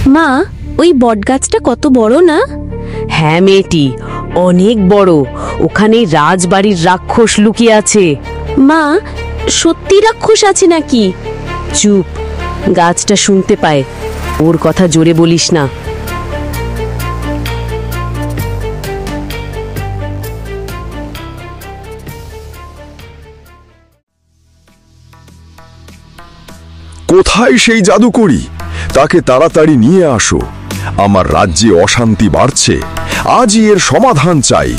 মা, ওই বটগাছটা কত বড় না? হ্যাঁ মেয়েটি, অনেক বড়। ওখানে রাজবাড়ির রাক্ষস লুকিয়ে আছে। মা, সত্যি রাক্ষস আছে নাকি? চুপ, গাছটা শুনতে পায়। ওর কথা জোরে বলিস না। কোথায় সেই জাদুকরি? তাকে তাড়াতাড়ি নিয়ে আসো। আমার রাজ্যে অশান্তি বাড়ছে, আজই এর সমাধান চাই।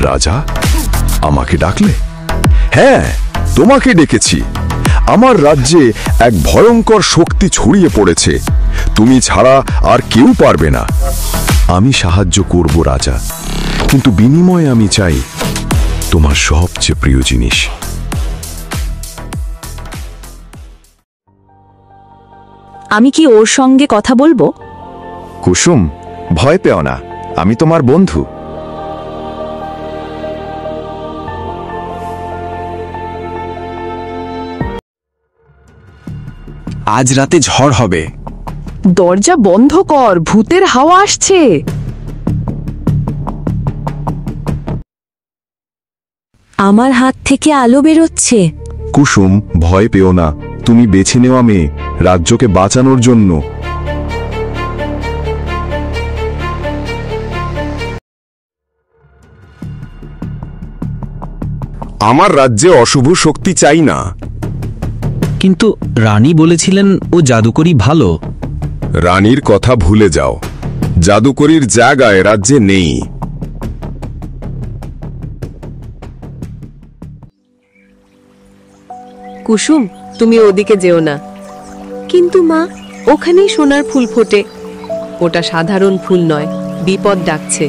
রাজা, আমাকে ডাকলে? হ্যাঁ, তোমাকে ডেকেছি। আমার রাজ্যে এক ভয়ঙ্কর শক্তি ছড়িয়ে পড়েছে। তুমি ছাড়া আর কেউ পারবে না। আমি সাহায্য করব রাজা, কিন্তু বিনিময়ে আমি চাই তোমার সবচেয়ে প্রিয় জিনিস। আমি কি ওর সঙ্গে কথা বলবো? কুসুম, ভয় পেও না, আমি তোমার বন্ধু। আজ রাতে ঝড় হবে। দরজা বন্ধ কর, ভূতের হাওয়া আসছে। আমার হাত থেকে আলো বেরোচ্ছে। কুসুম, ভয় পেও না, তুমি বেছে নেওয়া মেয়ে রাজ্যকে বাঁচানোর জন্য। আমার রাজ্যে অশুভ শক্তি চাই না। কিন্তু রানী বলেছিলেন ও জাদুকরি ভালো। রানীর কথা ভুলে যাও, জাদুকরির জায়গায় রাজ্যে নেই। কুসুম, তুমি ওদিকে যেও না। কিন্তু মা, ওখানেই সোনার ফুল ফোটে। ওটা সাধারণ ফুল নয়, বিপদ ডাকছে।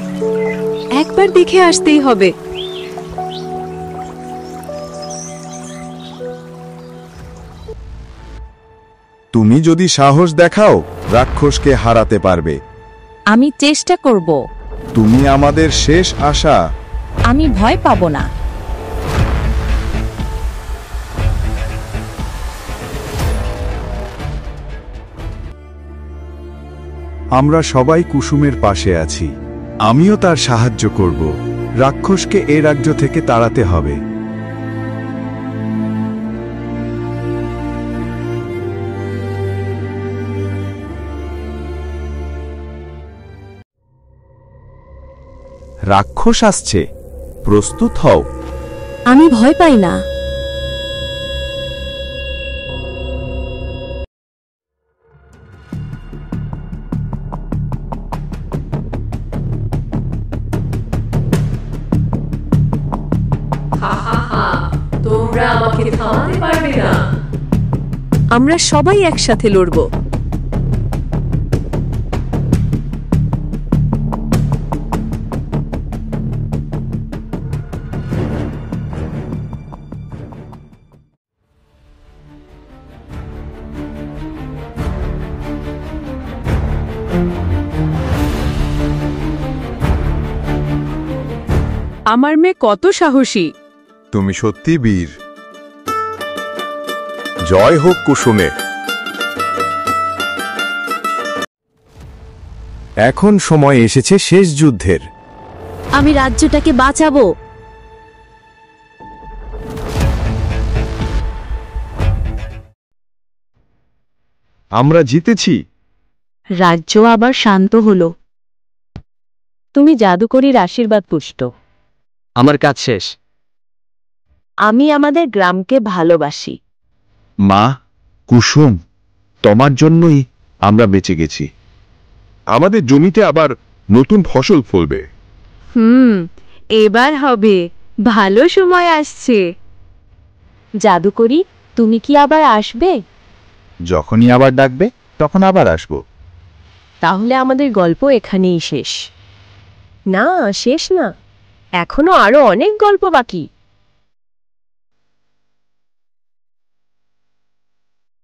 একবার দেখে আসতেই হবে। তুমি যদি সাহস দেখাও, রাক্ষসকে হারাতে পারবে। আমি চেষ্টা করব। তুমি আমাদের শেষ আশা। আমি ভয় পাবো না। আমরা সবাই কুসুমের পাশে আছি। আমিও তার সাহায্য করব। রাক্ষসকে এ রাজ্য থেকে তাড়াতে হবে। রাক্ষস আসছে, প্রস্তুত হও। আমি ভয় পাই না। তোমরা আমাকে থামাতে পারবে না। আমরা সবাই একসাথে লড়ব। আমার মেয়ে কত সাহসী। তুমি সত্যি বীর। জয় হোক কুসুমে। এখন সময় এসেছে শেষ যুদ্ধের। আমি রাজ্যটাকে বাঁচাবো। আমরা জিতেছি। রাজ্য আবার শান্ত হলো। তুমি জাদুকরীর আশীর্বাদ পুষ্ট। আমার কাজ শেষ। আমি আমাদের গ্রামকে ভালোবাসি। মা, কুসুম, তোমার জন্যই আমরা বেঁচে গেছি। আমাদের জমিতে আবার নতুন ফসল ফলবে। এবার হবে, ভালো সময় আসছে। জাদুকরী, তুমি কি আবার আসবে? যখনই আবার ডাকবে তখন আবার আসব। তাহলে আমাদের গল্প এখানেই শেষ? না, শেষ না, এখনো আরো অনেক গল্প বাকি।